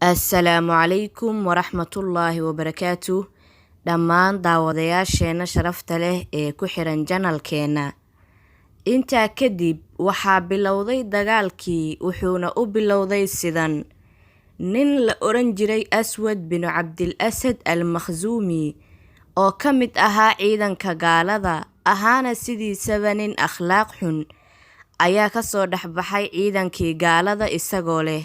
Assalaamu calaykum waraxmatullaahi wabarakaatuh. Dhammaan daawadayaasheena sharafta leh ee ku xiran janalkeena. Intaa kadib waxaa bilowday dagaalkii, wuxuuna u bilowday sidan. Nin la oran jiray Aswad bin Cabdil Asad al-Makhzuumi oo ka mid ahaa ciidanka gaalada, ahaana sidiisaba nin akhlaaq xun, ayaa ka soo dhexbaxay ciidankii gaalada isagoo leh: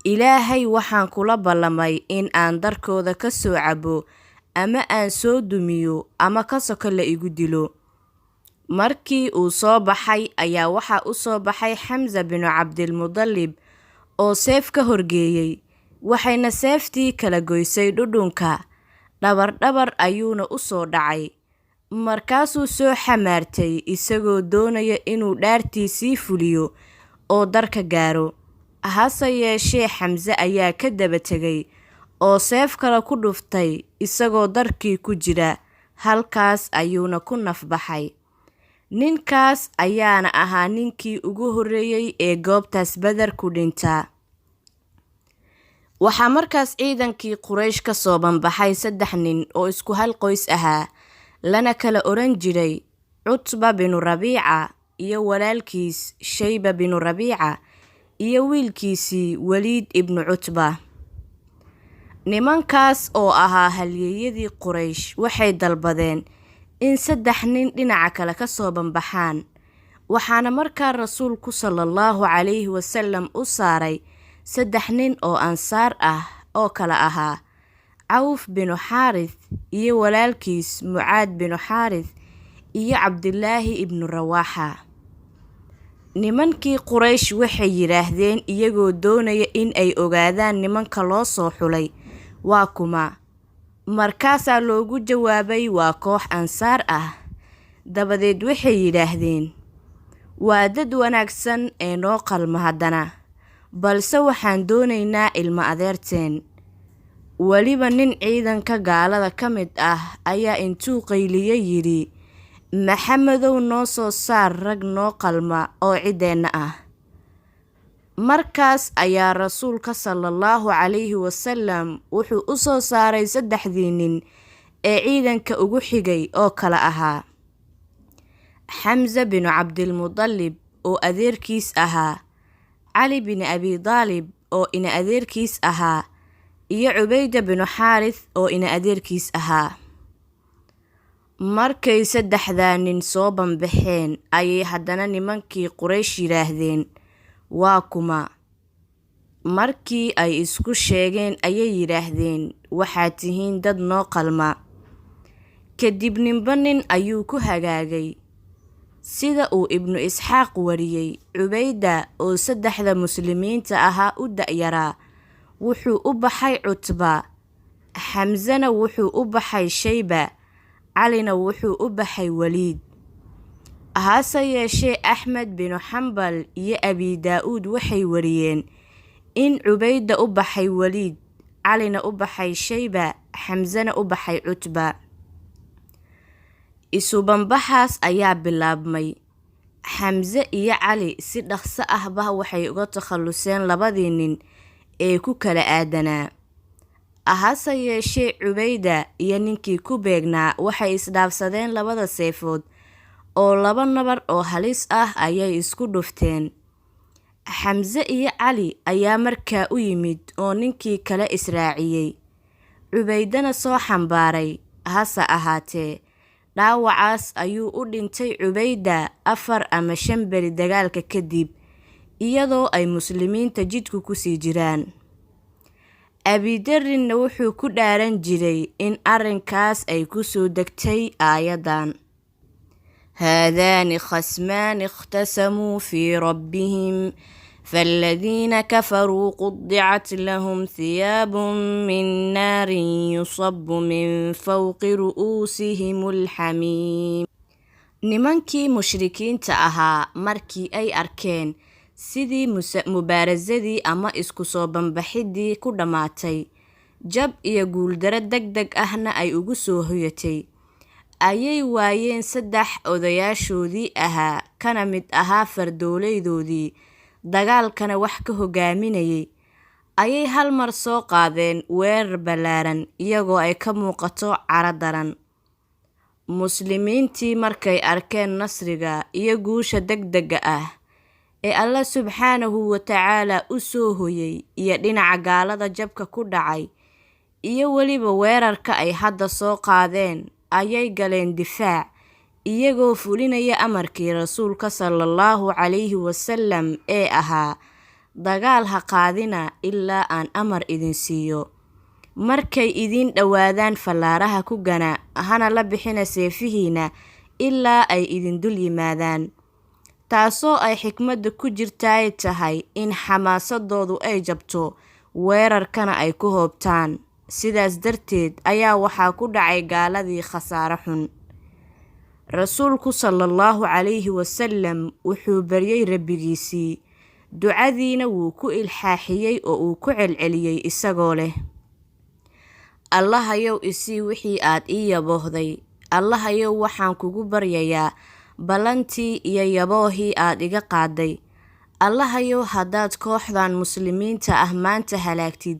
Ilaahay waxaan kula ballamay in aan darkooda ka soo cabo, ama aan soo dumiyo, ama ka soko la igu dilo. Markii uu soo baxay ayaa waxaa u soo baxay Xamza bin Cabdilmudallib oo seef ka horgeeyey, waxayna seeftii kala goysay dhudhunka, dhabar ayuuna u soo dhacay. Markaasuu soo xamaartay isagoo doonaya inuu dhaartiisii fuliyo oo darka gaaro. Hase yeeshee Xamza ayaa ka daba tegay oo seef kale ku dhuftay isagoo darkii ku jira, halkaas ayuuna ku nafbaxay. Ninkaas ayaana ahaa ninkii ugu horreeyay ee goobtaas Badar ku dhinta. Waxaa markaas ciidankii Quraysh ka soo banbaxay 3 nin oo isku hal qoys ahaa, lana kala oran jiray Cutba binu Rabiica iyo walaalkiis Shayba binu Rabiica iyo wiilkiisii Waliid ibnu Cutba. Nimankaas oo ahaa halyeeyadii Quraysh waxay dalbadeen in 3 nin dhinaca kale ka soo banbaxaan, waxaana markaa rasuulku sallallahu calayhi wasallam u saaray 3 nin oo ansaar ah oo kala ahaa Cawf binu Xaarith iyo walaalkiis Mucaad binu Xaarith iyo Cabdillaahi ibnu Rawaaxa. Nimankii Quraysh waxay yiraahdeen iyagoo doonaya in ay ogaadaan nimanka loo soo xulay waa kuma. Markaasaa loogu jawaabay waa koox ansaar ah. Dabadeed waxay yiraahdeen, waa dad wanaagsan ee noo qalma haddana, balse waxaan doonaynaa ilmo adeerteen. Waliba nin ciidanka gaalada ka mid ah ayaa intuu qayliyay yidhi, Maxamedow noo soo saar rag noo qalma oo cideena ah. Markaas ayaa rasuulka sallallahu calayhi wasallam wuxuu u soo saaray 3 nin ee ciidanka ugu xigay oo kala ahaa Xamza bin Cabdilmudallib oo adeerkiis ahaa, Cali bin Abi Daalib oo ina adeerkiis ahaa, iyo Cubayda bin Xaarith oo ina adeerkiis ahaa. Markay 3 nin soo banbaxeen ayay haddana nimankii Quraysh yiraahdeen, waa kuma. Markii ay isku sheegeen ayay yiraahdeen, waxaad tihiin dad noo qalma. Kadib ninba nin ayuu ku hagaagay. Sida uu Ibnu Isxaaq wariyey, Cubayda oo 3 muslimiinta ahaa u da'yaraa wuxuu u baxay Cutba, Xamzana wuxuu u baxay Shayba, Calina wuxuu u baxay Waliid. Hase yeeshee Axmed binu Xambal iyo Abi Daa'uud waxay wariyeen in Cubayda u baxay Waliid, Calina u baxay Shayba, Xamzana u baxay Cutba. Isu banbaxaas ayaa bilaabmay. Xamza iyo Cali si dhaqso ahba waxay uga takhaluseen 2 nin ee ku kala aadanaa. Hase yeeshee Cubayda iyo ninkii ku beegnaa waxay isdhaafsadeen 2 seefood oo 2 nabar oo halis ah ayay isku dhufteen. Xamza iyo Cali ayaa markaa u yimid oo ninkii kale israaciyey. Cubaydana soo xambaaray, hase ahaatee dhaawacaas ayuu u dhintay Cubayda 4 ama 5 beri dagaalka kadib, iyadoo ay muslimiinta jidku ku sii jiraan. Abi Darrinna wuxuu ku dhaaran jiray in arrinkaas ay ku soo degtay aayadan: هذان خصمان اختصموا في ربهم فالذين كفروا قطعت لهم ثياب من نار يصب من فوق رؤوسهم الحميم. Nimankii mushrikiinta ahaa markii ay arkeen sidii mubaarazadii ama isku soo banbaxidii ku dhamaatay, jab iyo guuldaro degdeg ahna ay ugu soo hoyatay, ayay waayeen 3 odayaashoodii ahaa kana mid ahaa fardoolaydoodii dagaalkana wax ka hogaaminayay, ayay hal mar soo qaadeen weerar ballaaran iyagoo ay ka muuqato caro daran. Muslimiintii markay arkeen nasriga iyo guusha degdega ah ee Allah subxaanahu wa tacaala u soo hoyay iyo dhinaca gaalada jabka ku dhacay iyo weliba weerarka ay hadda soo qaadeen, ayay galeen difaac iyagoo fulinaya amarkii rasuulka sallallahu calayhi wasallam ee ahaa dagaal ha qaadina ilaa aan amar idin siiyo. Markay idin dhowaadaan fallaaraha ku gana hana la bixina seefihiina ilaa ay idin dul yimaadaan. Taasoo ay xikmadda ku jirtaay tahay in xamaasadoodu ay jabto weerarkana ay ku hoobtaan. Sidaas darteed ayaa waxaa ku dhacay gaaladii khasaare xun. Rasuulku sallallahu calayhi wasallam wuxuu baryay rabbigiisii, ducadiina wuu ku ilxaaxiyey oo uu ku celceliyey isagoo leh: Allahayow isii wixii aad ii yaboohday. Allahayow waxaan kugu baryayaa ballantii iyo yaboohii aad iga qaaday. Allahayow haddaad kooxdan muslimiinta ah maanta halaagtid,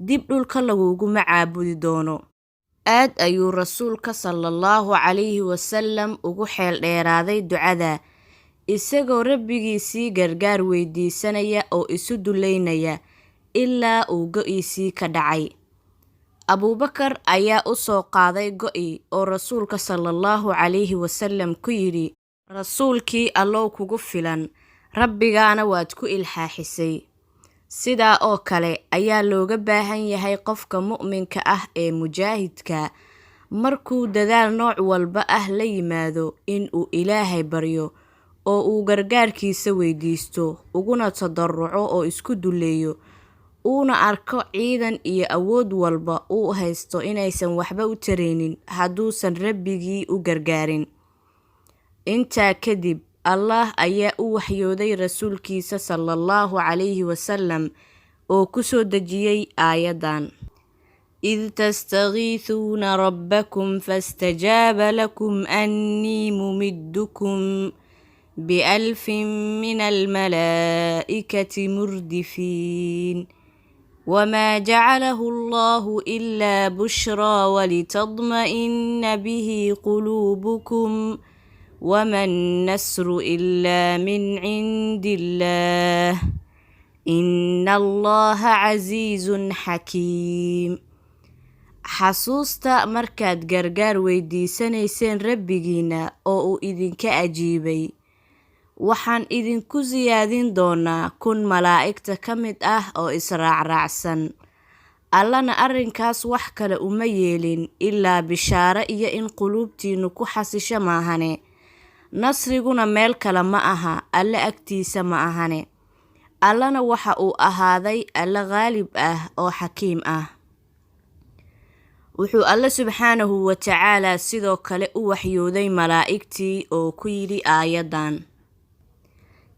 dib dhulka laguguma caabudi doono. Aad ayuu rasuulka sallallahu calayhi wasallam ugu xeel dheeraaday ducada, isagoo rabbigiisii gargaar weydiisanaya oo isu duleynaya ilaa uu go'iisii ka dhacay. Abuubakar ayaa u soo qaaday go'i oo rasuulka sallallahu calayhi wasallam ku yidhi, Rasuulkii Allow kugu filan, rabbigaana waad ku ilxaaxisay. Sidaa oo kale ayaa looga baahan yahay qofka mu'minka ah ee mujaahidka markuu dadaal nooc walba ah la yimaado inuu Ilaahay baryo oo uu gargaarkiisa weydiisto, uguna tadarruco oo isku duleeyo, uuna arko ciidan iyo awood walba uu haysto inaysan waxba u taraynin hadduusan rabbigii u gargaarin. Intaa kadib Allah ayaa u waxyooday rasuulkiisa sallallahu calayhi wasallam oo ku soo dejiyey aayadan: إذ تستغيثون ربكم فاستجاب لكم أني ممدكم ب1000 من الملائكة مردفين وما جعله الله إلا بشرى ولتطمئن به قلوبكم وما النصر إلا من عند الله إن الله عزيز حكيم. xasuusta markaad gargaar weydiisanayseen rabbigiina oo uu idinka ajiibay. Waxaan idinku siyaadin doonaa 1,000 malaa'igta ka mid ah oo israacraacsan. Allana arrinkaas wax kale uma yeelin ilaa bishaaro iyo in quluubtiinu ku xasisho maahane. Nasriguna meel kale ma aha, Alle agtiisa ma ahane. Allana waxa uu ahaaday Alle qaalib ah oo xakiim ah. Wuxuu Alle subxaanahu wa tacaala sidoo kale u waxyooday malaa'igtii oo ku yidhi aayadan: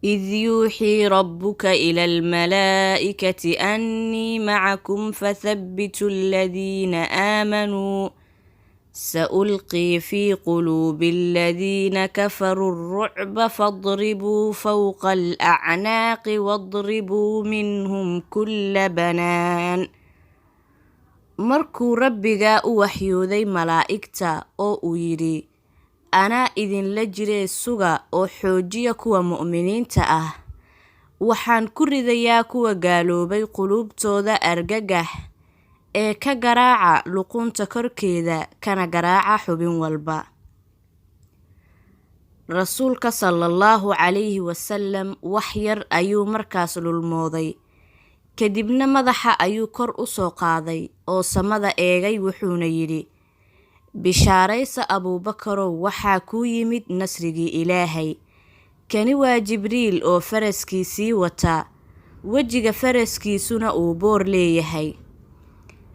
إذ يوحي ربك إلى الملائكة أني معكم فثبتوا الذين آمنوا سألقي في قلوب الذين كفروا الرعب فاضربوا فوق الأعناق واضربوا منهم كل بنان. markuu rabbiga u waxyooday malaa'igta oo uu yidhi, anaa idinla jiree suga oo xoojiya kuwa mu'miniinta ah, waxaan ku ridayaa kuwa gaaloobay quluubtooda argagax ee ka garaaca luqunta korkeeda kana garaaca xubin walba. Rasuulka sallallahu calayhi wasallam wax yar ayuu markaas lulmooday, kadibna madaxa ayuu kor u soo qaaday oo samada eegay, wuxuuna yidhi: bishaaraysa Abuubakarow, waxaa kuu yimid nasrigii Ilaahay. Kani waa Jibriil oo faraskiisii wata, wejiga faraskiisuna uu boor leeyahay.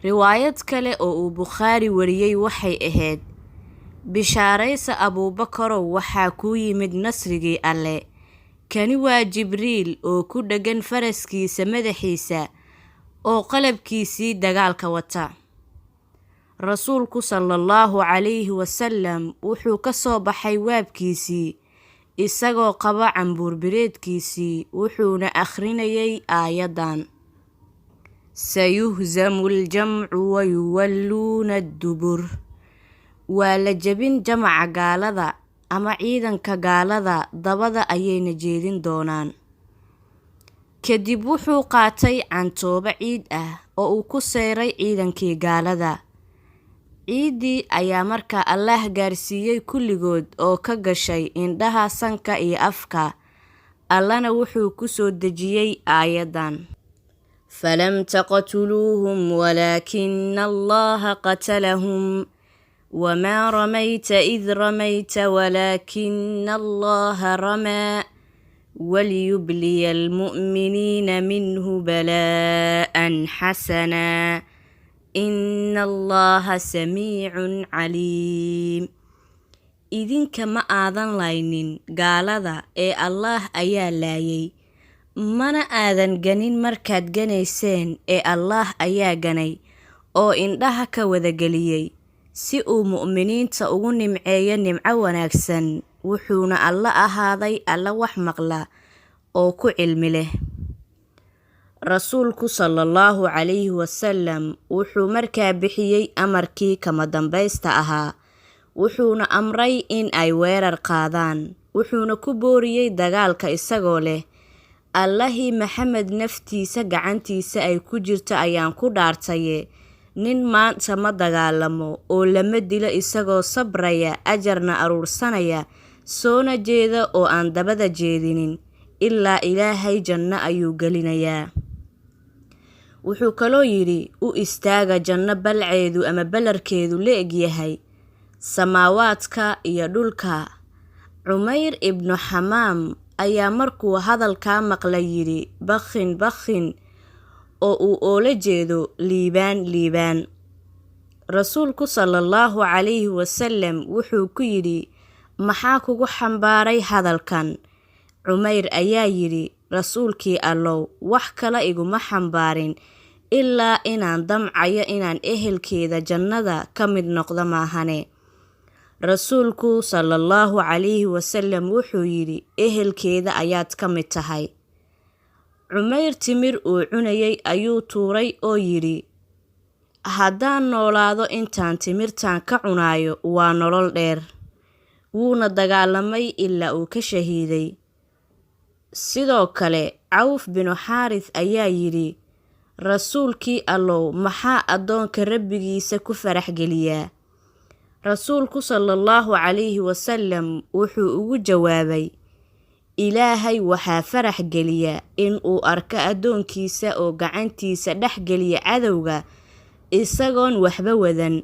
Riwaayad kale oo uu Bukhaari wariyey waxay ahayd: bishaaraysa Abuubakarow, waxaa kuu yimid nasrigii Alle. Kani waa Jibriil oo ku dhagan faraskiisa madaxiisa oo qalabkiisii dagaalka wata. Rasuulku sallallahu calayhi wasallam wuxuu ka soo baxay waabkiisii isagoo qaba cambuur bireedkiisii, wuxuuna akhrinayay aayadan: sayuhzamu ljamcu wayuwalluuna addubur. waa la jebin jamaca gaalada ama ciidanka gaalada, dabada ayayna jeedin doonaan. kadib wuxuu qaatay cantoobo ciid ah oo uu ku seyray ciidankii gaalada. ciiddii ayaa markaa allaah gaarsiiyey kulligood oo ka gashay indhaha, sanka iyo afka. allana wuxuu ku soo dejiyey aayaddan: falam taqtuluuhum walaakina allaha qatalahum wamaa ramayta id ramayta walaakina allaha ramaa waliyubliya almu'miniina minhu balaa'an xasanaa ina allaha samiicun caliim. idinka ma aadan laynin gaalada ee allaah ayaa laayay, mana aadan ganin markaad ganayseen ee allaah ayaa ganay oo indhaha ka wadageliyey, si uu mu'miniinta ugu nimceeyo nimco wanaagsan. wuxuuna alla ahaaday alla wax maqla oo ku cilmi leh. rasuulku sallallahu calayhi wasallam wuxuu markaa bixiyey amarkii kama dambaysta ahaa, wuxuuna amray in ay weerar qaadaan, wuxuuna ku booriyey dagaalka isagoo leh: allahii maxamed naftiisa gacantiisa ay ku jirto ayaan ku dhaartaye, nin maanta ma dagaalamo oo lama dilo isagoo sabraya, ajarna aruursanaya, soona jeeda oo aan dabada jeedinin, ilaa ilaahay janno ayuu gelinayaa. wuxuu kaloo yidhi: u istaaga janno balceedu ama balarkeedu la egyahay samaawaadka iyo dhulka. cumayr ibnu xamaam ayaa markuu hadalkaa maqlay yidhi: bakhin bakhin, oo uu oola jeedo liibaan liibaan. rasuulku sallallahu calayhi wasallam wuxuu ku yidhi: maxaa kugu xambaaray hadalkan? cumayr ayaa yidhi: rasuulkii allow, wax kale iguma xambaarin ilaa inaan damcayo inaan ehelkeeda jannada ka mid noqdo maahane. rasuulku sallallahu calayhi wasallam wuxuu yidhi: ehelkeeda ayaad ka mid tahay. cumayr timir uu cunayay ayuu tuuray oo yidhi: haddaan noolaado intaan timirtan ka cunaayo waa nolol dheer. wuuna dagaalamay ilaa uu ka shahiiday. sidoo kale cawf binu xaaris ayaa yidhi: rasuulkii allow, maxaa addoonka rabbigiisa ku farax geliyaa? rasuulku sallallahu calayhi wasallam wuxuu ugu jawaabay: ilaahay waxaa farax geliya in uu arko addoonkiisa oo gacantiisa dhex geliya cadowga isagoon waxba wadan,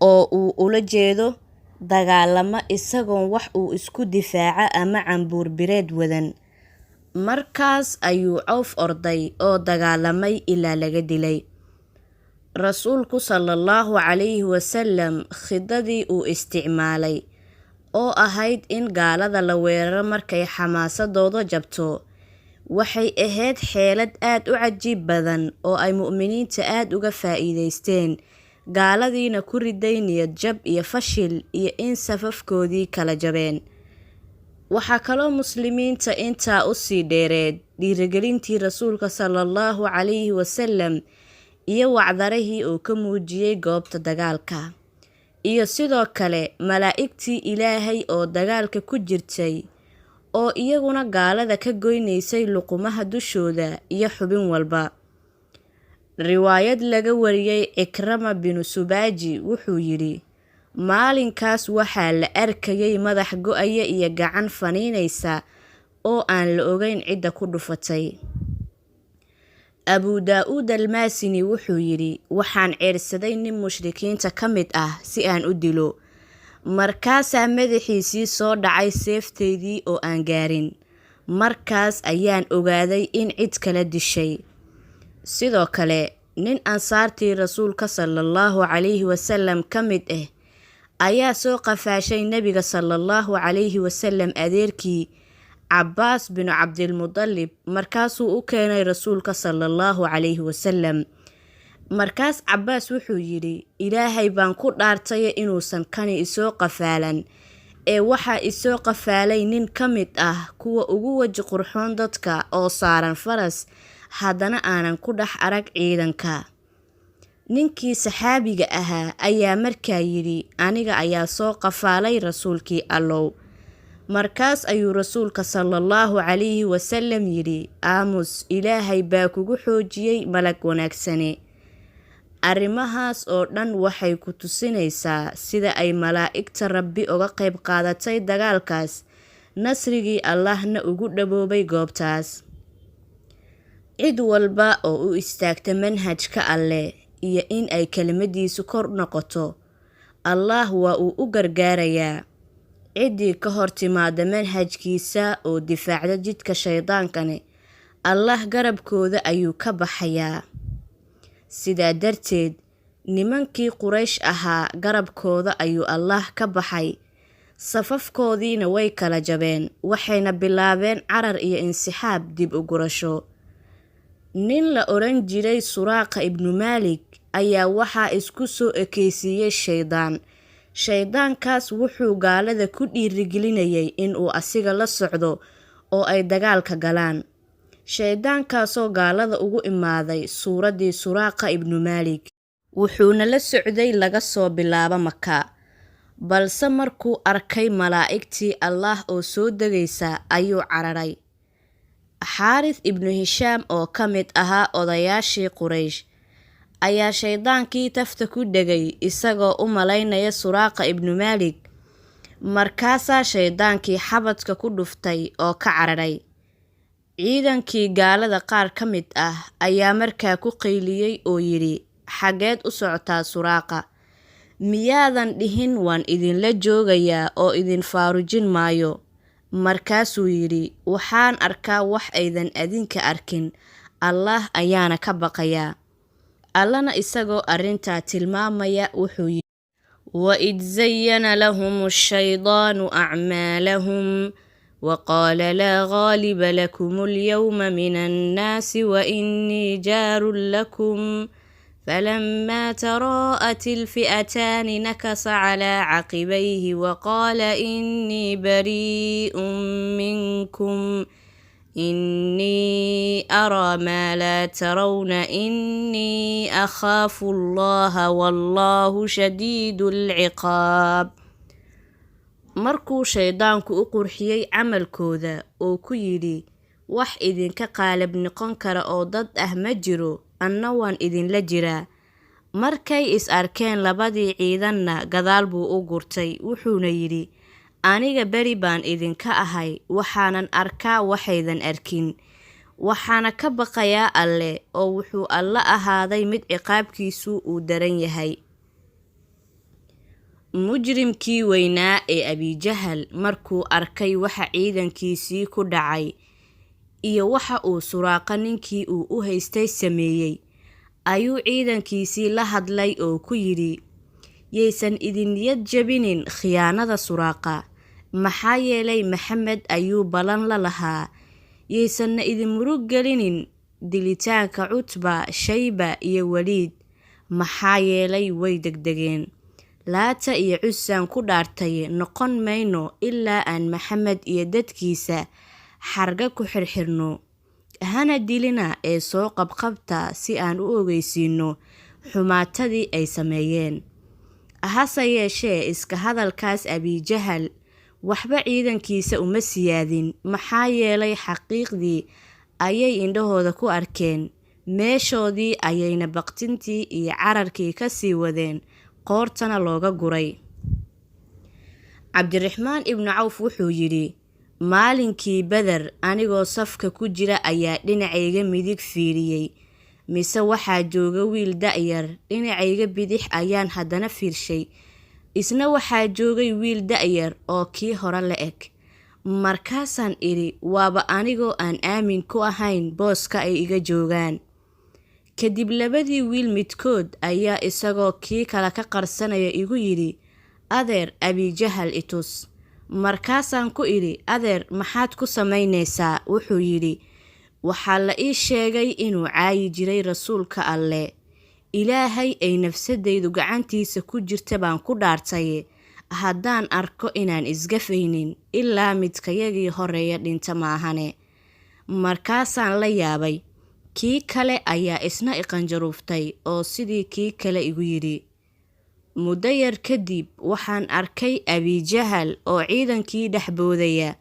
oo uu ula jeedo dagaalamo isagoon wax uu isku difaaco ama cambuur bireed wadan. markaas ayuu cawf orday oo dagaalamay ilaa laga dilay. rasuulku sallallahu calayhi wasallam khidadii uu isticmaalay oo ahayd in gaalada la weeraro markay xamaasadooda jabto, waxay ahayd xeelad aad u cajiib badan oo ay mu'miniinta aad uga faa'iidaysteen, gaaladiina ku riday niyad jab iyo fashil iyo in safafkoodii kala jabeen. waxaa kaloo muslimiinta intaa u sii dheereed dhiirigelintii rasuulka sallallahu calayhi wasallam iyo wacdarihii uu ka muujiyey goobta dagaalka, iyo sidoo kale malaa'igtii ilaahay oo dagaalka ku jirtay oo iyaguna gaalada ka goynaysay luqumaha dushooda iyo xubin walba. riwaayad laga wariyey cikrama binu subaaji wuxuu yidhi: maalinkaas waxaa la arkayay madax go'aya iyo gacan faniinaysa oo aan la ogeyn cidda ku dhufatay. abu daa'uud almaasini wuxuu yidhi: waxaan ceersaday nin mushrikiinta ka mid ah si aan u dilo, markaasaa madaxiisii soo dhacay seefteydii oo aan gaarin. markaas ayaan ogaaday in cid kala dishay. sidoo kale nin ansaartii rasuulka sallallahu calayhi wasallam ka mid ah ayaa soo qafaashay nebiga sallallahu calayhi wasallam adeerkii cabbaas binu cabdilmudallib, markaasuu u keenay rasuulka sallallahu calayhi wasallam. markaas cabbaas wuxuu yidhi: ilaahay baan ku dhaartay inuusan kani isoo qafaalan, ee waxaa isoo qafaalay nin ka mid ah kuwa ugu waji qurxoon dadka oo saaran faras, haddana aanan ku dhex arag ciidanka. Ninkii saxaabiga ahaa ayaa markaa yidhi, aniga ayaa soo qafaalay rasuulkii Allow. Markaas ayuu rasuulka sallallahu calayhi wasallam yidhi, aamus, Ilaahay baa kugu xoojiyey malag wanaagsane. Arrimahaas oo dhan waxay ku tusinaysaa sida ay malaa'igta Rabbi uga qayb qaadatay dagaalkaas, nasrigii Allahna ugu dhaboobay goobtaas. Cid walba oo u istaagta manhajka Alle iyo in ay kelimadiisu kor noqoto, Allah waa uu u gargaarayaa. Ciddii ka hor timaada manhajkiisa oo difaacda jidka shaydaankane, Allah garabkooda ayuu ka baxayaa. Sidaa darteed, nimankii Quraysh ahaa garabkooda ayuu Allah ka baxay. Safafkoodiina way kala jabeen, waxayna bilaabeen carar iyo insixaab dib u gurasho. Nin la oran jiray Suraaqa ibnu Maalik ayaa waxaa isku soo ekeysiiyey shaydaan. Shaydaankaas wuxuu gaalada ku dhiirigelinayay inuu asiga la socdo oo ay dagaalka galaan. Shaydaankaasoo gaalada ugu imaaday suuraddii Suraaqa ibnu Maalik, wuxuuna la socday laga soo bilaabo Maka. Balse markuu arkay malaa'igtii Allah oo soo degaysa ayuu cararay. Xaarith ibnu Hishaam oo ka mid ahaa odayaashii Quraysh ayaa shaydaankii tafta ku dhegay isagoo u malaynaya Suraaqa ibnu Maalik. Markaasaa shaydaankii xabadka ku dhuftay oo ka cararay. Ciidankii gaalada qaar ka mid ah ayaa markaa ku qayliyey oo yidhi, xageed u socotaa Suraaqa? Miyaadan dhihin waan idinla joogayaa oo idin faarujin maayo? Markaasuu yidhi, waxaan arkaa wax aydan adinka arkin, Allah ayaana ka baqayaa. Allana isagoo arrintaa tilmaamaya wuxuu yidhi, وإذ زين لهم الشيطان أعمالهم وقال لا غالب لكم اليوم من الناس وإني جار لكم فلما تراءت الفئتان نكص على عقبيه وقال إني بريء منكم إني أرى ما لا ترون إني أخاف الله والله شديد العقاب. markuu shaydaanku u qurxiyey camalkooda oo ku yidhi, wax idinka qaalib noqon kara oo dad ah ma jiro, anna waan idinla jiraa. Markay is arkeen labadii ciidanna gadaal buu u gurtay, wuxuuna yidhi, aniga beri baan idinka ahay, waxaanan arkaa waxaydan arkin. Waxaana ka baqayaa Alle, oo wuxuu Alle ahaaday mid ciqaabkiisu uu daran yahay. Mujrimkii weynaa ee Abijahal markuu arkay waxa ciidankiisii ku dhacay iyo waxa uu Suraaqa ninkii uu u haystay sameeyey, ayuu ciidankiisii la hadlay oo ku yidhi, yaysan idin niyad jabinin khiyaanada Suraaqa, maxaa yeelay Maxamed ayuu ballan la lahaa. Yaysanna idin murug gelinin dilitaanka Cutba, Shayba iyo Waliid, maxaa yeelay way degdegeen. Laata iyo Cusaan ku dhaartay noqon mayno ilaa aan Maxamed iyo dadkiisa xarga ku xirxirno. Hana dilina ee soo qabqabta si aan u ogeysiino xumaatadii ay sameeyeen. Hase yeeshee iska hadalkaas Abijahal waxba ciidankiisa uma siyaadin, maxaa yeelay xaqiiqdii ayay indhahooda ku arkeen, meeshoodii ayayna baqtintii iyo cararkii ka sii wadeen, qoortana looga guray. Cabdiraxmaan ibnu Cawf wuxuu yidhi, maalinkii Badar anigoo safka ku jira ayaa dhinacayga midig fiiriyey, mise waxaa jooga wiil da'yar, dhinacayga bidix ayaan haddana fiirshay, isna waxaa joogay wiil da'yar oo kii hore la eg. Markaasaan idhi, waaba anigoo aan aamin ku ahayn booska ay iga joogaan. Kadib labadii wiil midkood ayaa isagoo kii kale ka qarsanaya igu yidhi, adeer Abijahal itus. Markaasaan ku idhi, adeer maxaad ku samaynaysaa? Wuxuu yidhi, waxaa la ii sheegay inuu caayi jiray rasuulka Alle. Ilaahay ay nafsadaydu gacantiisa ku jirta baan ku dhaartaye, haddaan arko inaan isgafaynin ilaa midkayagii horeeya dhinta maahane. Markaasaan la yaabay, Kii kale ayaa isna iqanjaruuftay oo sidii kii kale igu yidhi. Muddo yar kadib waxaan arkay Abijahal oo ciidankii dhex boodaya.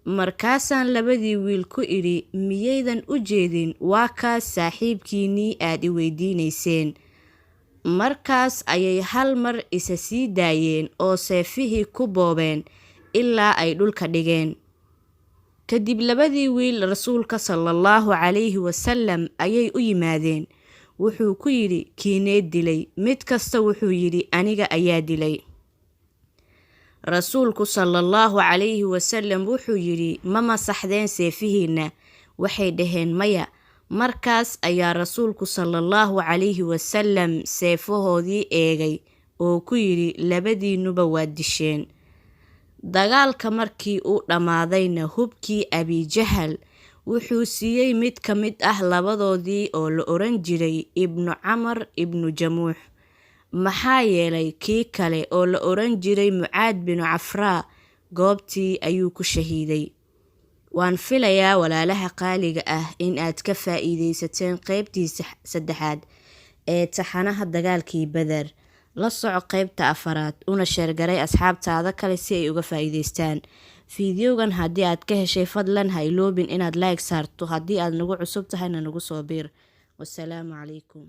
Markaasaan labadii wiil ku idhi, miyaydan u jeedin waa kaas saaxiibkiinnii aad i weydiinayseen? Markaas ayay hal mar isa sii daayeen oo seefihii ku boobeen ilaa ay dhulka dhigeen. Kadib labadii wiil rasuulka sallallahu calayhi wasallam ayay u yimaadeen. Wuxuu ku yidhi, kiinee dilay? Mid kasta wuxuu yidhi, aniga ayaa dilay. Rasuulku sallallahu calayhi wasallam wuxuu yidhi, ma masaxdeen seefihiinna? Waxay dhaheen maya. Markaas ayaa rasuulku sallallahu calayhi wasallam seefahoodii eegay oo ku yidhi, labadiinuba waa disheen. Dagaalka markii uu dhammaadayna hubkii Abijahal wuxuu siiyey mid ka mid ah labadoodii oo la oran jiray Ibnu Camar ibnu Jamuux. Maxaa yeelay kii kale oo la oran jiray Mucaad binu Cafraa goobtii ayuu ku shahiiday. Waan filayaa walaalaha qaaliga ah in aad ka faa'iidaysateen qaybtii 3 ee taxanaha dagaalkii Badar. La soco qaybta 4 una sheergaray asxaabtaada kale si ay uga faa'iidaystaan. Fiidiyowgan haddii aad ka heshay fadlan ha iloobin inaad like saarto. Haddii aad nagu cusub tahayna nagu soo biir. Wassalaamu calaykum.